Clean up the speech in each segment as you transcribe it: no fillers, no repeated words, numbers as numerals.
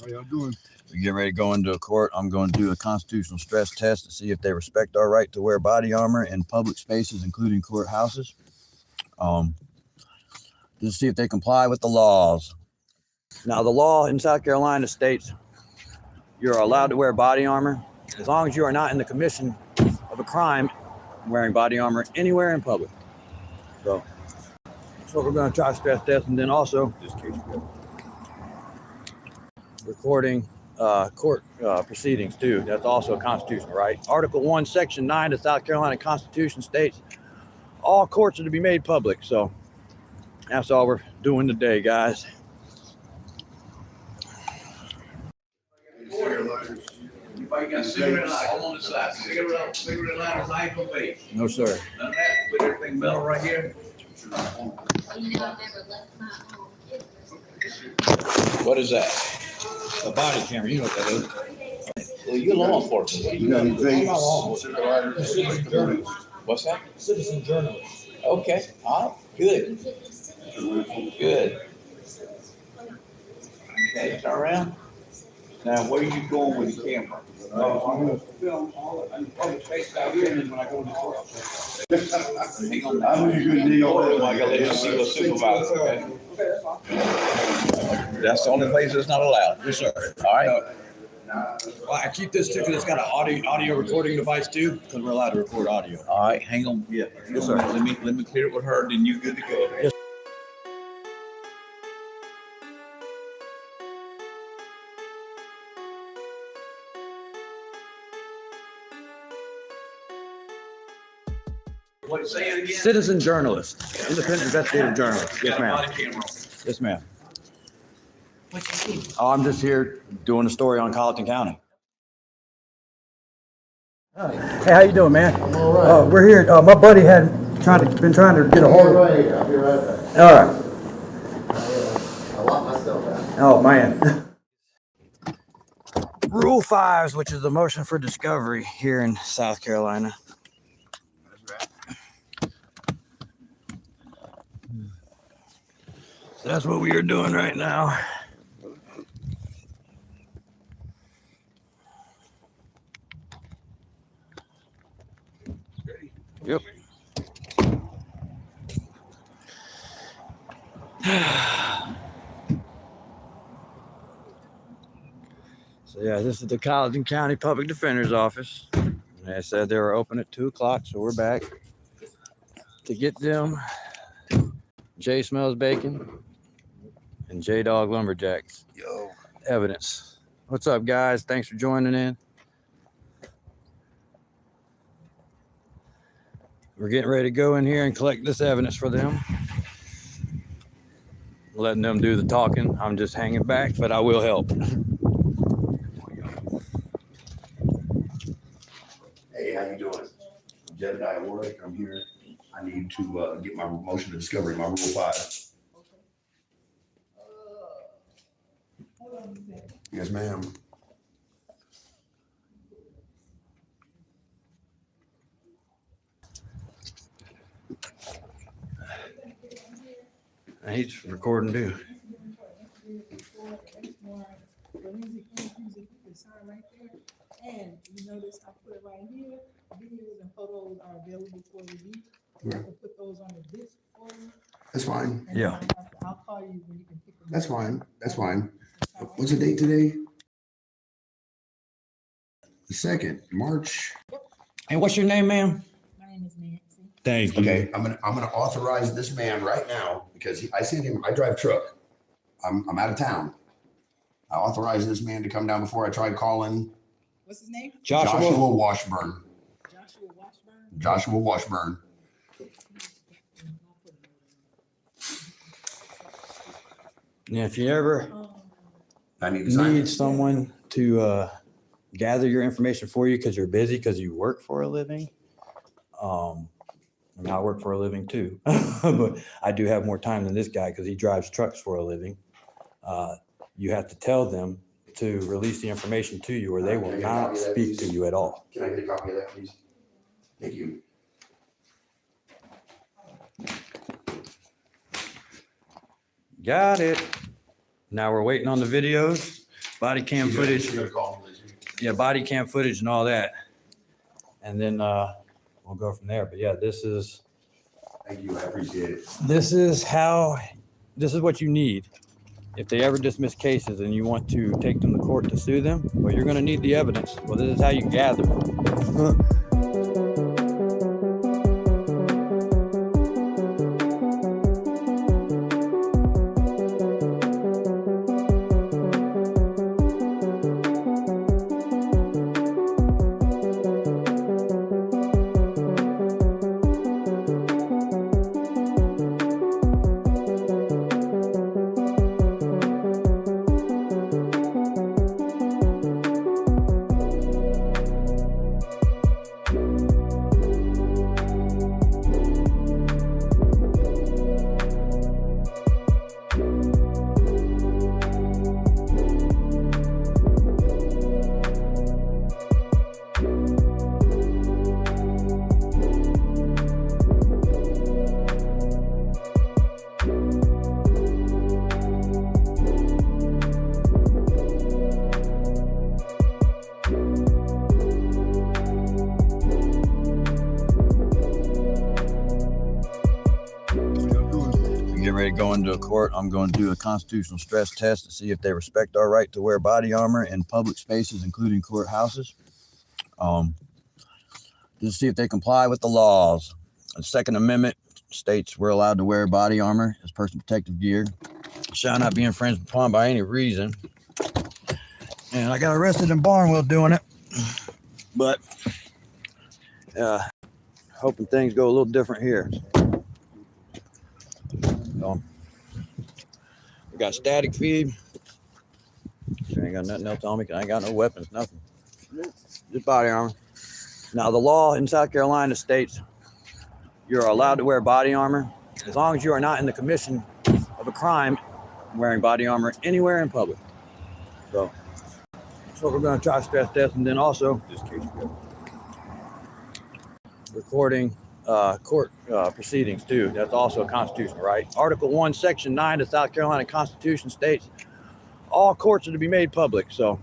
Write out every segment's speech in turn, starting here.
How y'all doing? We get ready to go into a court. I'm going to do a constitutional stress test to see if they respect our right to wear body armor in public spaces, including courthouses. Just see if they comply with the laws. Now, the law in South Carolina states you're allowed to wear body armor as long as you are not in the commission of a crime wearing body armor anywhere in public. So that's what we're going to try to stress test, and then also recording court proceedings too. That's also a constitutional right. Article 1, Section 9 of the South Carolina Constitution states all courts are to be made public. So that's all we're doing today, guys. Anybody got cigarette lighter on the side? Cigarette lighter, light on base. No, sir. None of that. Put everything metal right here. What is that? A body camera. You know what that is. Well, you're law enforcement. You got any vapes, cigarette lighters? What's that? Citizen journalist. Okay. All right. Good. Good. Okay, turn around. Now, where are you going with the camera? I'm going to film all of the public space out here, and then when I go to the court. Hang on. I know you're gonna need all that. I gotta let you see the supervisor, okay? Okay, that's fine. That's the only place that's not allowed. Yes, sir. All right. Well, I keep this too because it's got an audio recording device too, because we're allowed to record audio. All right, hang on. Yeah. Yes, sir. Let me clear it with her, then you good to go. Yes. What, say it again? Citizen journalist, independent investigative journalist. Yes, ma'am. Body camera. Yes, ma'am. What you see? Oh, I'm just here doing a story on Colleton County. Hey, how you doing, man? I'm all right. We're here. My buddy had been trying to get a hold of. Right here. I'll be right back. All right. I locked myself out. Oh man. Rule 5, which is the motion for discovery here in South Carolina. So that's what we are doing right now. Yep. So yeah, this is the Colleton County Public Defender's Office. They said they were open at 2 o'clock, so we're back to get them J Smells Bacon and J Dog Lumberjacks evidence. What's up, guys? Thanks for joining in. We're getting ready to go in here and collect this evidence for them. Letting them do the talking. I'm just hanging back, but I will help. Hey, how you doing? I'm Jedidiah Worrick. I'm here. I need to get my motion to discovery, my Rule 5. Yes, ma'am. He's recording too. And you notice I put it right here, videos and photos are available for review. I can put those on the disc for you. That's fine. And Yeah. then I'll call you when you can pick them up. That's fine. That's fine. What's the date today? The 2nd, March. And what's your name, ma'am? My name is Nancy. Thank you. Okay, I'm gonna authorize this man right now because I sent him. I drive truck. I'm out of town. I authorize this man to come down before I tried calling What's his name? Joshua. Washburn. Joshua Washburn. Joshua Washburn. Yeah, if you ever I need to sign need it. someone to gather your information for you because you're busy because you work for a living. I mean, I work for a living too, but I do have more time than this guy because he drives trucks for a living. You have to tell them to release the information to you or they will not speak to you at all. Can I get a copy of that, please? Thank you. Got it. Now we're waiting on the videos. body cam footage. Yeah, body cam footage and all that. And then we'll go from there. But yeah, this is Thank you, I appreciate it. this is what you need. If they ever dismiss cases and you want to take them to court to sue them, well, you're going to need the evidence. Well, this is how you gather. Get ready to go into a court. I'm going to do a constitutional stress test to see if they respect our right to wear body armor in public spaces, including courthouses. Just see if they comply with the laws. The Second Amendment states we're allowed to wear body armor as personal protective gear. Shall not be infringed upon by any reason. And I got arrested in Barnwell doing it. But hoping things go a little different here. We got static feed. I ain't got nothing else on me. I ain't got no weapons, nothing. Just body armor. Now, the law in South Carolina states you're allowed to wear body armor as long as you are not in the commission of a crime wearing body armor anywhere in public. So that's what we're going to try to stress test. And then also recording court proceedings too. That's also constitutional, right? Article 1, Section 9 of the South Carolina Constitution states all courts are to be made public. So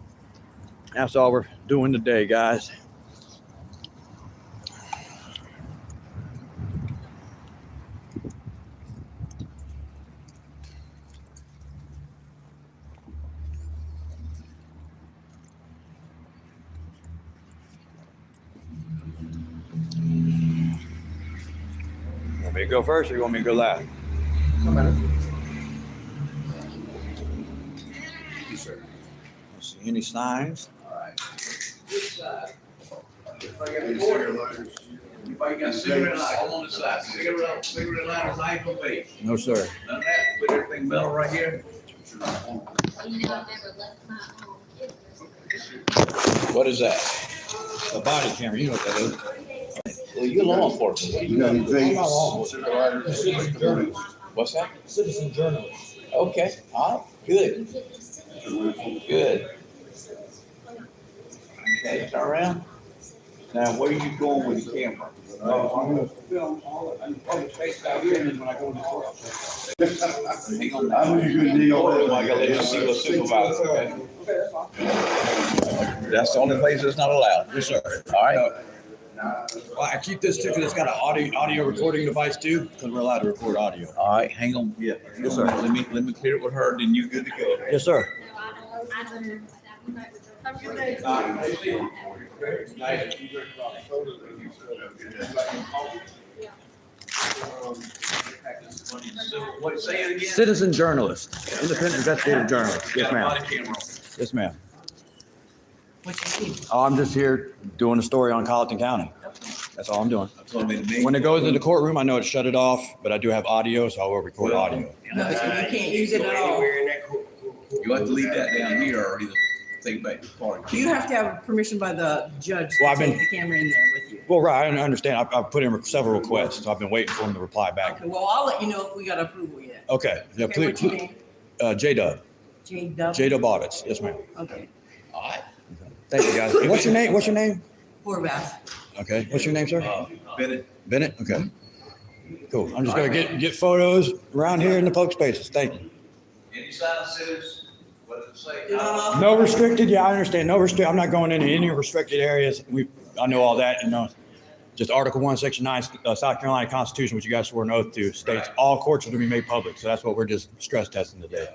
that's all we're doing today, guys. Want me to go first or you want me to go last? No matter. Yes, sir. See any signs? This side. If I got a quarter, if I got cigarette lighter, I'm on the side, cigarette lighters, I ain't gonna pay. No, sir. None of that, with everything metal right here. What is that? A body camera, you know what that is. Well, you're law enforcement. What do You you got any know? vapes, cigarette lighters? What's that? Citizen journalist. Okay, good. Good. Okay, turn around. Now, where are you going with the camera? I'm gonna film all the public space out here, and then when I go into court. Hang on. I know you could deal with it. I gotta let you see the supervisor, okay? Okay, that's fine. That's the only place that's not allowed. Yes, sir. All right. Well, I keep this too because it's got an audio recording device too, because we're allowed to record audio. All right, hang on. Yeah. Yes, sir. Let me clear it with her, then you good to go. Yes, sir. What, say it again? Citizen journalist, independent investigative journalist. Yes, ma'am. Body camera. Yes, ma'am. What you need? Oh, I'm just here doing a story on Colleton County. That's all I'm doing. I told him to When it goes into the courtroom, I know to shut it off, but I do have audio, so I will record audio. No, so you can't use it at all. You have to leave that down here or either take back the car. You have to have permission by the judge Well, to I've take been- the camera in there with you. Well, right, I understand. I've put in several requests, so I've been waiting for him to reply back. Okay, well, I'll let you know if we got approval yet. Okay, yeah, Okay, what's your please, name? J-Dub, J-Dub? J-Dub Audits. Yes, ma'am. Okay. All right. Thank you, guys. What's your name? What's your name? Horvath. Okay, what's your name, sir? Bennett. Bennett? Okay. Cool. I'm just gonna get photos around here in the public spaces. Thank you. Any sign says, whether it's say. You're not allowed- No restricted, yeah, I understand. No restrict, I'm not going into any restricted areas. I know all that, you know. Just Article 1, Section 9, South Carolina Constitution, which you guys swore an oath to, states Right. all courts are to be made public. So that's what we're just stress testing today.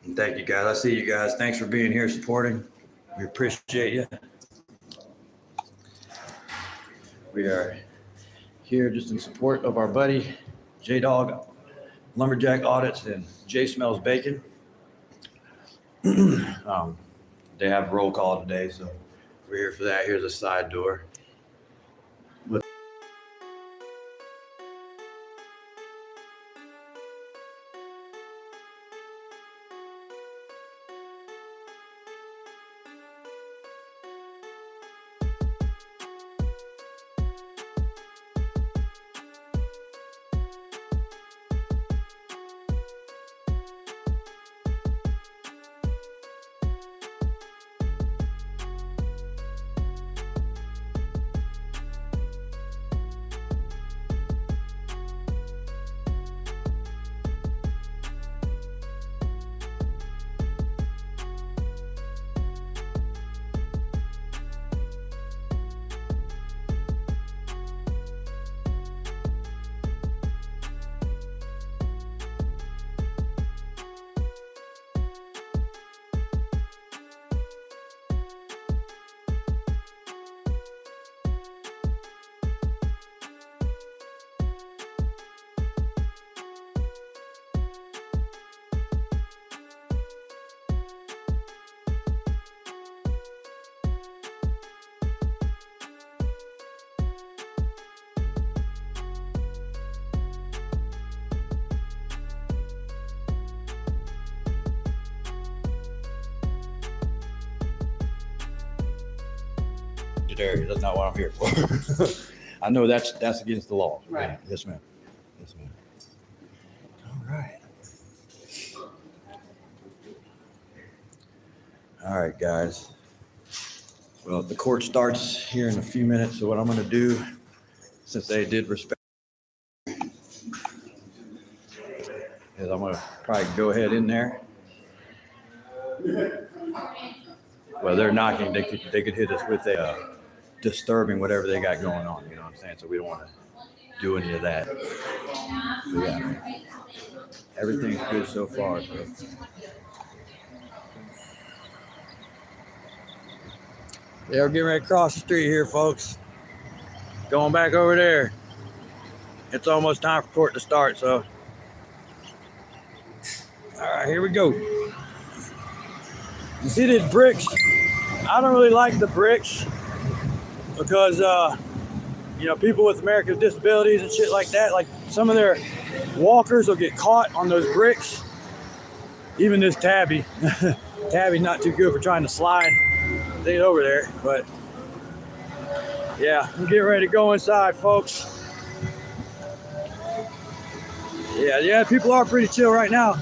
And thank you guys. I see you guys. Thanks for being here supporting. We appreciate you. We are here just in support of our buddy J-Dog Lumberjack Audits and J Smells Bacon. They have roll call today, so we're here for that. Here's a side door. area. That's not what I'm here for. I know that's against the law. Right. Yes, ma'am. Yes, ma'am. All right. All right, guys. Well, the court starts here in a few minutes. So what I'm going to do, since they did respect, is I'm going to probably go ahead in there. Well, they're knocking. They could hit us with a disturbing whatever they got going on. You know what I'm saying? So we don't want to do any of that. So yeah, everything's good so far. So. Yeah, we're getting ready to cross the street here, folks. Going back over there. It's almost time for court to start, so. All right, here we go. You see these bricks? I don't really like the bricks because, you know, people with American disabilities and shit like that, like some of their walkers will get caught on those bricks. Even this Tabby. Tabby's not too good for trying to slide things over there, but yeah, I'm getting ready to go inside, folks. Yeah, people are pretty chill right now.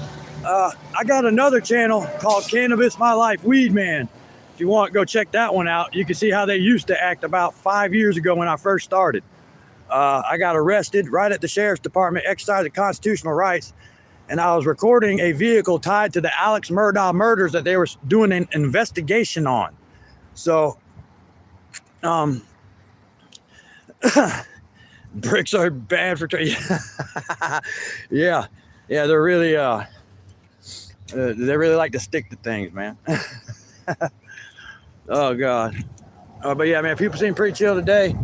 I got another channel called Cannabis My Life Weed Man. If you want, go check that one out. You can see how they used to act about 5 years ago when I first started. I got arrested right at the sheriff's department, exercising constitutional rights, and I was recording a vehicle tied to the Alex Murdaugh murders that they were doing an investigation on. So, bricks are bad for yeah, they're really they really like to stick to things, man. Oh God. But yeah, man, people seem pretty chill today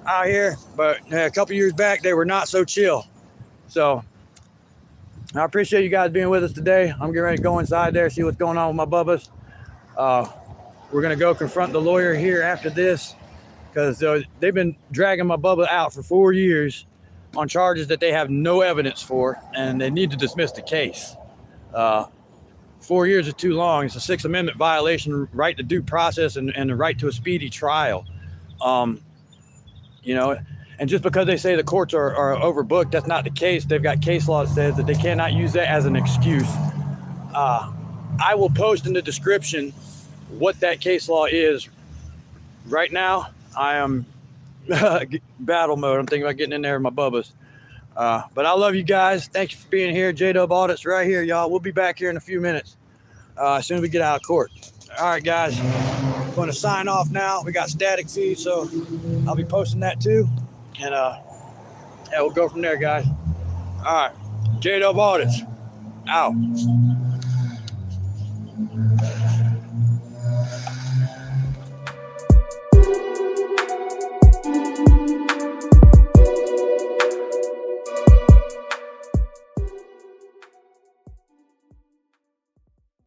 out here, but a couple years back they were not so chill. So I appreciate you guys being with us today. I'm getting ready to go inside there, see what's going on with my bubbas. We're gonna go confront the lawyer here after this, because they've been dragging my bubba out for 4 years on charges that they have no evidence for, and they need to dismiss the case. 4 years is too long. It's a Sixth Amendment violation, right to due process and the right to a speedy trial. You know, and just because they say the courts are overbooked, that's not the case. They've got case law that says that they cannot use that as an excuse. I will post in the description what that case law is. Right now, I am battle mode. I'm thinking about getting in there with my bubbas. But I love you guys. Thank you for being here. J-Dub Audits right here, y'all. We'll be back here in a few minutes as soon as we get out of court. All right, guys. I'm going to sign off now. We got static feed, so I'll be posting that too. And yeah, we'll go from there, guys. All right. J-Dub Audits out.